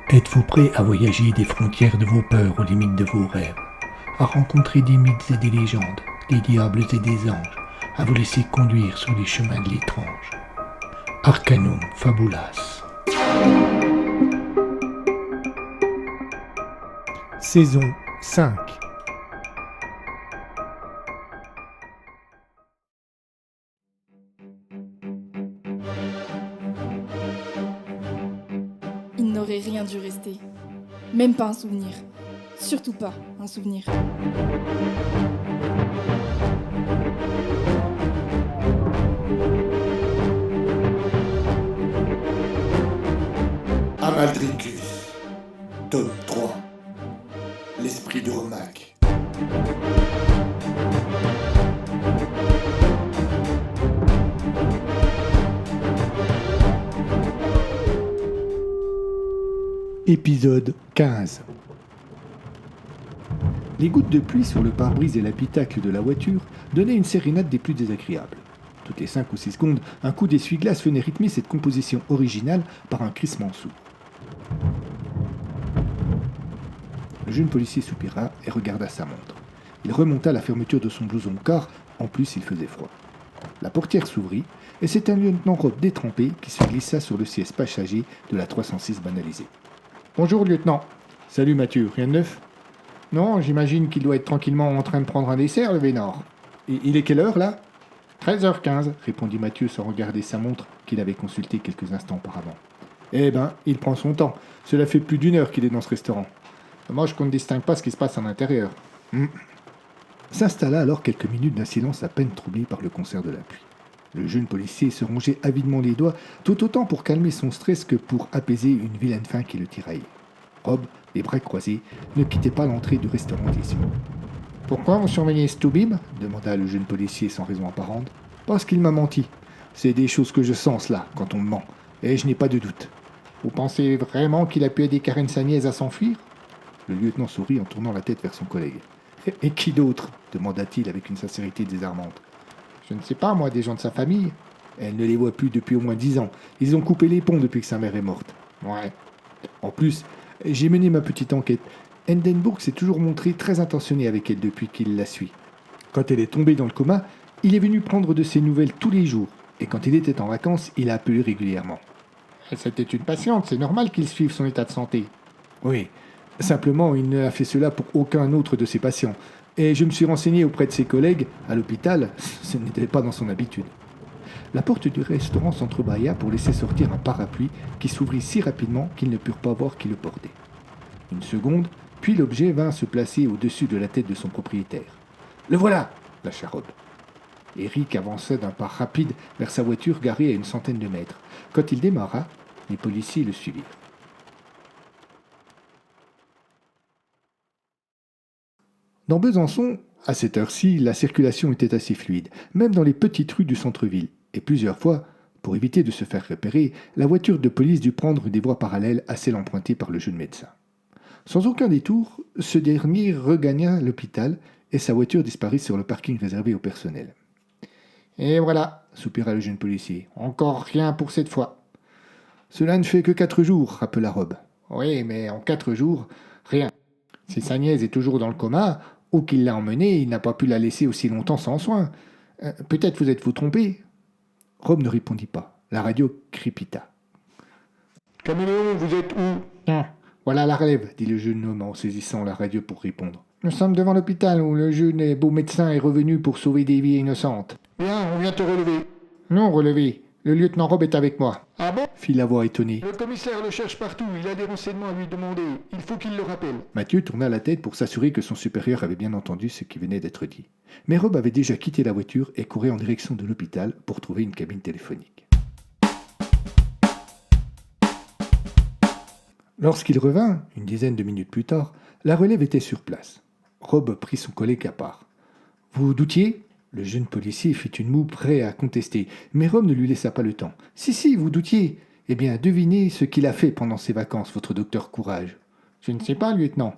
Êtes-vous prêt à voyager des frontières de vos peurs aux limites de vos rêves, à rencontrer des mythes et des légendes, des diables et des anges, à vous laisser conduire sur les chemins de l'étrange? Arcanum Fabulas. Saison 5. Il n'aurait rien dû rester. Même pas un souvenir. Surtout pas un souvenir. Amaldricus, tome 3, l'esprit de Romac. Épisode 15. Les gouttes de pluie sur le pare-brise et l'habitacle de la voiture donnaient une sérénade des plus désagréables. Toutes les 5 ou 6 secondes, un coup d'essuie-glace venait rythmer cette composition originale par un crissement sourd. Le jeune policier soupira et regarda sa montre. Il remonta la fermeture de son blouson car, en plus, il faisait froid. La portière s'ouvrit et c'est un lieutenant Rob détrempé qui se glissa sur le siège passager de la 306 banalisée. « Bonjour, lieutenant. »« Salut, Mathieu. Rien de neuf ?»« Non, j'imagine qu'il doit être tranquillement en train de prendre un dessert, le Vénard. »« Et il est quelle heure, là ?»« 13h15, » répondit Mathieu sans regarder sa montre qu'il avait consultée quelques instants auparavant. « Eh ben, il prend son temps. Cela fait plus d'1 heure qu'il est dans ce restaurant. Moi, je ne distingue pas ce qui se passe à l'intérieur. » S'installa alors quelques minutes d'un silence à peine troublé par le concert de la pluie. Le jeune policier se rongeait avidement les doigts, tout autant pour calmer son stress que pour apaiser une vilaine faim qui le tiraillait. Rob, les bras croisés, ne quittait pas l'entrée du restaurant des yeux. « Pourquoi vous surveillez Stubib ?» demanda le jeune policier sans raison apparente. « Parce qu'il m'a menti. C'est des choses que je sens, là, quand on me ment, et je n'ai pas de doute. Vous pensez vraiment qu'il a pu aider Karen sa nièce à s'enfuir ?» Le lieutenant sourit en tournant la tête vers son collègue. « Et qui d'autre ?» demanda-t-il avec une sincérité désarmante. « Je ne sais pas, moi, des gens de sa famille. Elle ne les voit plus depuis au moins 10 ans. Ils ont coupé les ponts depuis que sa mère est morte. Ouais. En plus, j'ai mené ma petite enquête. Hindenburg s'est toujours montré très intentionné avec elle depuis qu'il la suit. Quand elle est tombée dans le coma, il est venu prendre de ses nouvelles tous les jours. Et quand il était en vacances, il a appelé régulièrement. C'était une patiente, c'est normal qu'il suive son état de santé. Oui. Simplement, il n'a fait cela pour aucun autre de ses patients. Et je me suis renseigné auprès de ses collègues à l'hôpital, ce n'était pas dans son habitude. La porte du restaurant s'entrebâilla pour laisser sortir un parapluie qui s'ouvrit si rapidement qu'ils ne purent pas voir qui le portait. Une seconde, puis l'objet vint se placer au-dessus de la tête de son propriétaire. « Le voilà !» lâcha Rob. Eric avança d'un pas rapide vers sa voiture garée à une centaine de mètres. Quand il démarra, les policiers le suivirent. Dans Besançon, à cette heure-ci, la circulation était assez fluide, même dans les petites rues du centre-ville, et plusieurs fois, pour éviter de se faire repérer, la voiture de police dut prendre des voies parallèles à celles empruntées par le jeune médecin. Sans aucun détour, ce dernier regagna l'hôpital et sa voiture disparut sur le parking réservé au personnel. « Et voilà, soupira le jeune policier, encore rien pour cette fois. »« Cela ne fait que 4 jours, rappela Rob. »« Oui, mais en 4 jours, rien. Si sa nièce est toujours dans le coma, ou qu'il l'a emmenée, il n'a pas pu la laisser aussi longtemps sans soin. Peut-être vous êtes-vous trompé ?» Rob ne répondit pas. La radio crépita. « Caméléon, vous êtes où ?»« Voilà la relève, » dit le jeune homme en saisissant la radio pour répondre. « Nous sommes devant l'hôpital où le jeune et beau médecin est revenu pour sauver des vies innocentes. »« Bien, on vient te relever. »« Non, relever. Le lieutenant Rob est avec moi. »« Ah bon ?» fit la voix étonnée. « Le commissaire le cherche partout, il a des renseignements à lui demander. Il faut qu'il le rappelle. » Mathieu tourna la tête pour s'assurer que son supérieur avait bien entendu ce qui venait d'être dit. Mais Rob avait déjà quitté la voiture et courait en direction de l'hôpital pour trouver une cabine téléphonique. Lorsqu'il revint, une dizaine de minutes plus tard, la relève était sur place. Rob prit son collègue à part. « Vous doutiez ?» Le jeune policier fit une moue prêt à contester, mais Rob ne lui laissa pas le temps. « Si, vous doutiez. Eh bien, devinez ce qu'il a fait pendant ses vacances, votre docteur Courage. »« Je ne sais pas, lieutenant.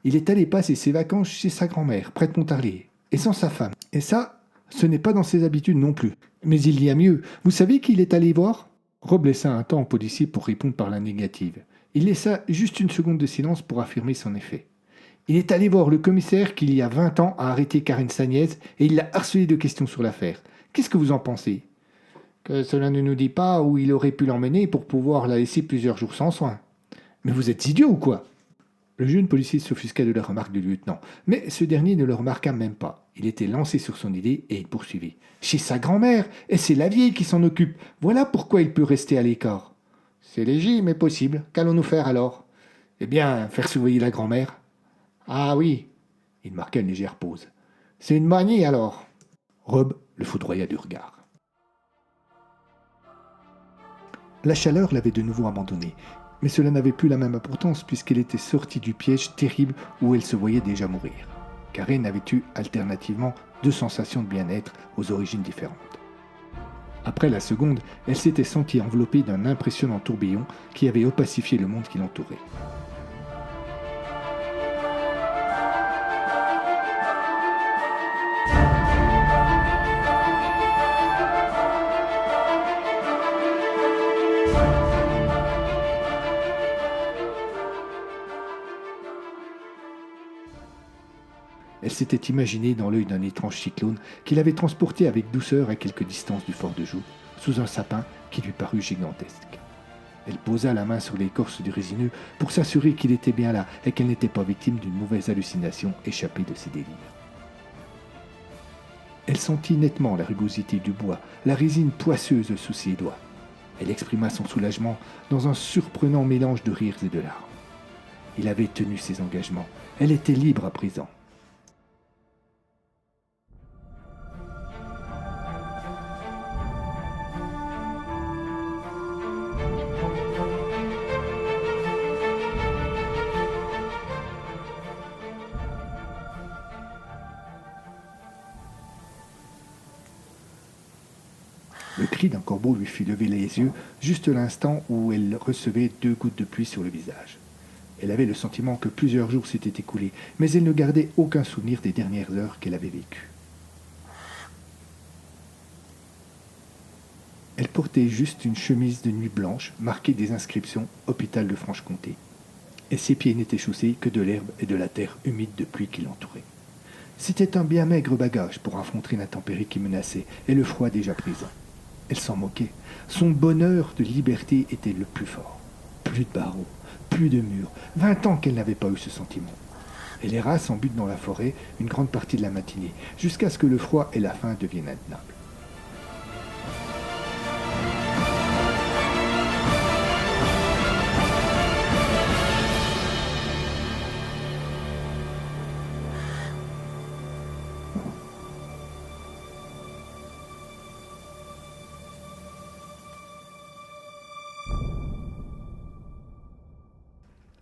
Il est allé passer ses vacances chez sa grand-mère, près de Pontarlier, et sans sa femme. Et ça, Ce n'est pas dans ses habitudes non plus. Mais il y a mieux. Vous savez qui il est allé voir ?» Rob laissa un temps au policier pour répondre par la négative. Il laissa juste une seconde de silence pour affirmer son effet. Il est allé voir le commissaire qui, il y a 20 ans, a arrêté Karen Sagnès et il l'a harcelé de questions sur l'affaire. Qu'est-ce que vous en pensez ? Que cela ne nous dit pas où il aurait pu l'emmener pour pouvoir la laisser plusieurs jours sans soin. Mais vous êtes idiot ou quoi ? Le jeune policier s'offusqua de la remarque du lieutenant, mais ce dernier ne le remarqua même pas. Il était lancé sur son idée et il poursuivit. Chez sa grand-mère, et c'est la vieille qui s'en occupe. Voilà pourquoi il peut rester à l'écart. C'est léger, mais possible. Qu'allons-nous faire alors ? Eh bien, faire surveiller la grand-mère. Ah oui. Il marqua une légère pause. C'est une manie alors. Rob le foudroya du regard. La chaleur l'avait de nouveau abandonné, mais cela n'avait plus la même importance puisqu'elle était sortie du piège terrible où elle se voyait déjà mourir. Karen avait eu alternativement 2 sensations de bien-être aux origines différentes. Après la seconde, elle s'était sentie enveloppée d'un impressionnant tourbillon qui avait opacifié le monde qui l'entourait. Elle s'était imaginée dans l'œil d'un étrange cyclone qu'il avait transporté avec douceur à quelque distance du fort de Joux, sous un sapin qui lui parut gigantesque. Elle posa la main sur l'écorce du résineux pour s'assurer qu'il était bien là et qu'elle n'était pas victime d'une mauvaise hallucination échappée de ses délires. Elle sentit nettement la rugosité du bois, la résine poisseuse sous ses doigts. Elle exprima son soulagement dans un surprenant mélange de rires et de larmes. Il avait tenu ses engagements. Elle était libre à présent. Le cri d'un corbeau lui fit lever les yeux juste l'instant où elle recevait 2 gouttes de pluie sur le visage. Elle avait le sentiment que plusieurs jours s'étaient écoulés, mais elle ne gardait aucun souvenir des dernières heures qu'elle avait vécues. Elle portait juste une chemise de nuit blanche marquée des inscriptions « Hôpital de Franche-Comté », et ses pieds n'étaient chaussés que de l'herbe et de la terre humide de pluie qui l'entourait. C'était un bien maigre bagage pour affronter l'intempérie qui menaçait et le froid déjà présent. Elle s'en moquait. Son bonheur de liberté était le plus fort. Plus de barreaux, plus de murs. 20 ans qu'elle n'avait pas eu ce sentiment. Elle erra sans but dans la forêt une grande partie de la matinée, jusqu'à ce que le froid et la faim deviennent intenables.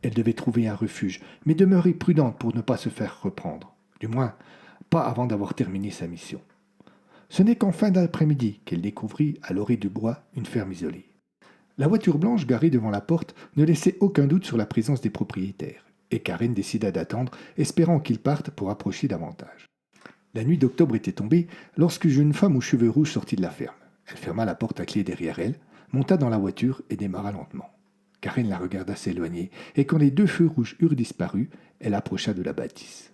Elle devait trouver un refuge, mais demeurer prudente pour ne pas se faire reprendre. Du moins, pas avant d'avoir terminé sa mission. Ce n'est qu'en fin d'après-midi qu'elle découvrit, à l'orée du bois, une ferme isolée. La voiture blanche garée devant la porte ne laissait aucun doute sur la présence des propriétaires, et Karen décida d'attendre, espérant qu'ils partent pour approcher davantage. La nuit d'octobre était tombée lorsqu'une jeune femme aux cheveux rouges sortit de la ferme. Elle ferma la porte à clé derrière elle, monta dans la voiture et démarra lentement. Karen la regarda s'éloigner, et quand les 2 feux rouges eurent disparu, elle approcha de la bâtisse.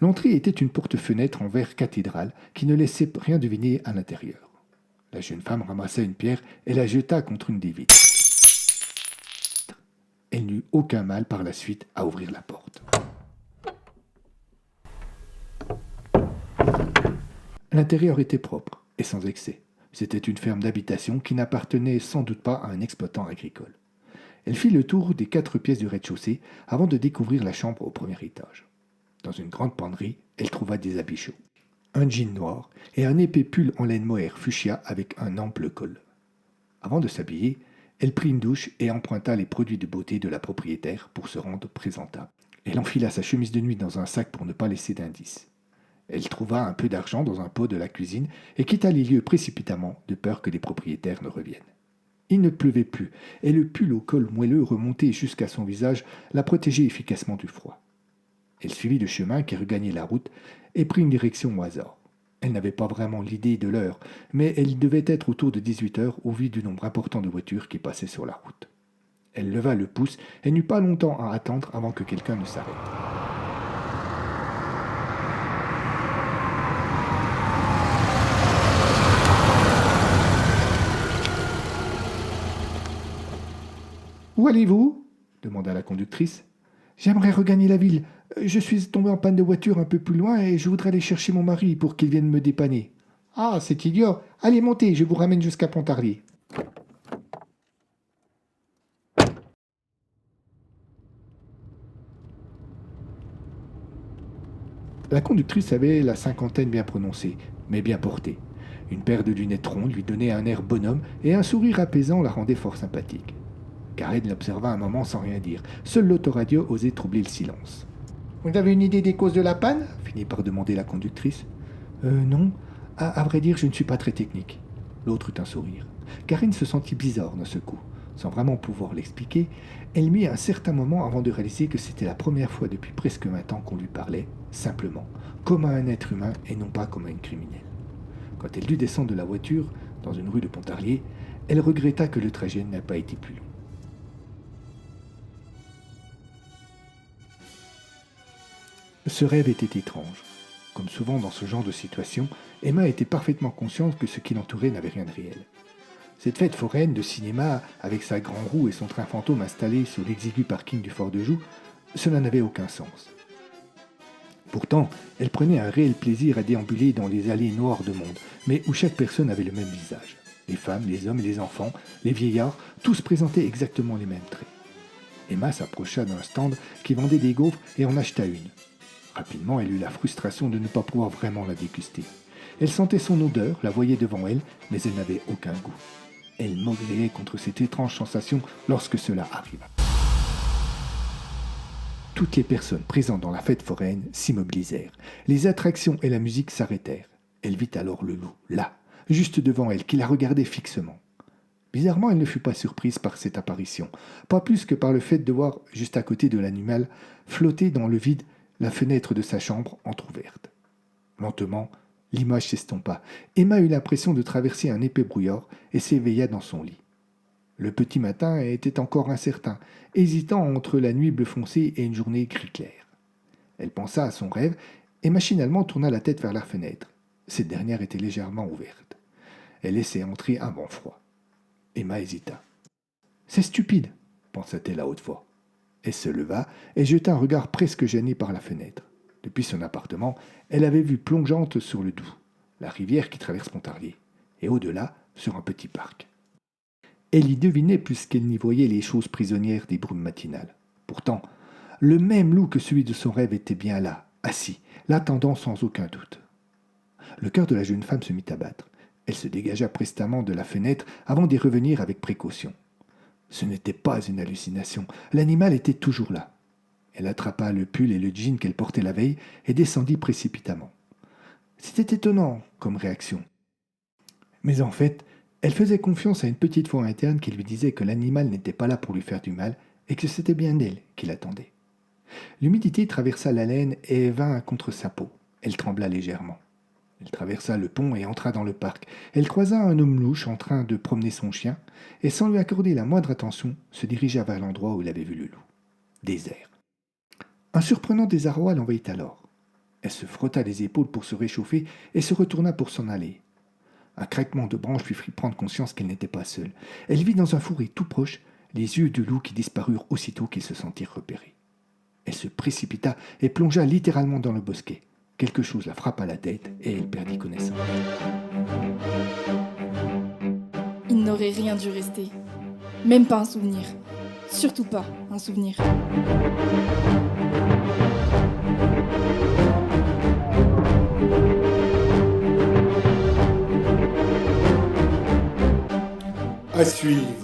L'entrée était une porte-fenêtre en verre cathédrale qui ne laissait rien deviner à l'intérieur. La jeune femme ramassa une pierre et la jeta contre une des vitres. Elle n'eut aucun mal par la suite à ouvrir la porte. L'intérieur était propre et sans excès. C'était une ferme d'habitation qui n'appartenait sans doute pas à un exploitant agricole. Elle fit le tour des 4 pièces du rez-de-chaussée avant de découvrir la chambre au premier étage. Dans une grande penderie, elle trouva des habits chauds, un jean noir et un épais pull en laine mohair fuchsia avec un ample col. Avant de s'habiller, elle prit une douche et emprunta les produits de beauté de la propriétaire pour se rendre présentable. Elle enfila sa chemise de nuit dans un sac pour ne pas laisser d'indices. Elle trouva un peu d'argent dans un pot de la cuisine et quitta les lieux précipitamment, de peur que les propriétaires ne reviennent. Il ne pleuvait plus, et le pull au col moelleux remonté jusqu'à son visage la protégeait efficacement du froid. Elle suivit le chemin qui regagnait la route et prit une direction au hasard. Elle n'avait pas vraiment l'idée de l'heure, mais elle devait être autour de 18 heures au vu du nombre important de voitures qui passaient sur la route. Elle leva le pouce et n'eut pas longtemps à attendre avant que quelqu'un ne s'arrête. « Où allez-vous » demanda la conductrice. « J'aimerais regagner la ville. Je suis tombé en panne de voiture un peu plus loin et je voudrais aller chercher mon mari pour qu'il vienne me dépanner. »« Ah, c'est idiot. Allez, montez, je vous ramène jusqu'à Pontarlier. » La conductrice avait la cinquantaine bien prononcée, mais bien portée. Une paire de lunettes rondes lui donnait un air bonhomme et un sourire apaisant la rendait fort sympathique. Karen l'observa un moment sans rien dire. Seul l'autoradio osait troubler le silence. « Vous avez une idée des causes de la panne » finit par demander la conductrice. « Non. À vrai dire, je ne suis pas très technique. » L'autre eut un sourire. Karen se sentit bizarre d'un seul coup. Sans vraiment pouvoir l'expliquer, elle mit un certain moment avant de réaliser que c'était la première fois depuis presque 20 ans qu'on lui parlait, simplement, comme à un être humain et non pas comme à une criminelle. Quand elle dut descendre de la voiture, dans une rue de Pontarlier, elle regretta que le trajet n'ait pas été plus long. Ce rêve était étrange. Comme souvent dans ce genre de situation, Emma était parfaitement consciente que ce qui l'entourait n'avait rien de réel. Cette fête foraine de cinéma, avec sa grande roue et son train fantôme installé sur l'exigu parking du Fort de Joux, cela n'avait aucun sens. Pourtant, elle prenait un réel plaisir à déambuler dans les allées noires de monde, mais où chaque personne avait le même visage. Les femmes, les hommes et les enfants, les vieillards, tous présentaient exactement les mêmes traits. Emma s'approcha d'un stand qui vendait des gaufres et en acheta une. Rapidement, elle eut la frustration de ne pas pouvoir vraiment la déguster. Elle sentait son odeur, la voyait devant elle, mais elle n'avait aucun goût. Elle maugréait contre cette étrange sensation lorsque cela arriva. Toutes les personnes présentes dans la fête foraine s'immobilisèrent. Les attractions et la musique s'arrêtèrent. Elle vit alors le loup, là, juste devant elle, qui la regardait fixement. Bizarrement, elle ne fut pas surprise par cette apparition, pas plus que par le fait de voir, juste à côté de l'animal, flotter dans le vide la fenêtre de sa chambre entr'ouverte. Lentement, l'image s'estompa. Emma eut l'impression de traverser un épais brouillard et s'éveilla dans son lit. Le petit matin était encore incertain, hésitant entre la nuit bleu foncé et une journée gris clair. Elle pensa à son rêve et machinalement tourna la tête vers la fenêtre. Cette dernière était légèrement ouverte. Elle laissait entrer un vent froid. Emma hésita. « C'est stupide, pensa-t-elle à haute voix. Elle se leva et jeta un regard presque gêné par la fenêtre. Depuis son appartement, elle avait vue plongeante sur le Doubs, la rivière qui traverse Pontarlier, et au-delà, sur un petit parc. Elle y devinait plus qu'elle n'y voyait les choses prisonnières des brumes matinales. Pourtant, le même loup que celui de son rêve était bien là, assis, l'attendant sans aucun doute. Le cœur de la jeune femme se mit à battre. Elle se dégagea prestement de la fenêtre avant d'y revenir avec précaution. Ce n'était pas une hallucination, l'animal était toujours là. Elle attrapa le pull et le jean qu'elle portait la veille et descendit précipitamment. C'était étonnant comme réaction. Mais en fait, elle faisait confiance à une petite voix interne qui lui disait que l'animal n'était pas là pour lui faire du mal et que c'était bien elle qui l'attendait. L'humidité traversa la laine et vint contre sa peau. Elle trembla légèrement. Elle traversa le pont et entra dans le parc. Elle croisa un homme louche en train de promener son chien et, sans lui accorder la moindre attention, se dirigea vers l'endroit où il avait vu le loup. Désert. Un surprenant désarroi l'envahit alors. Elle se frotta les épaules pour se réchauffer et se retourna pour s'en aller. Un craquement de branches lui fit prendre conscience qu'elle n'était pas seule. Elle vit dans un fourré tout proche les yeux du loup qui disparurent aussitôt qu'ils se sentirent repérés. Elle se précipita et plongea littéralement dans le bosquet. Quelque chose la frappa la tête et elle perdit connaissance. Il n'aurait rien dû rester. Même pas un souvenir. Surtout pas un souvenir. À suivre.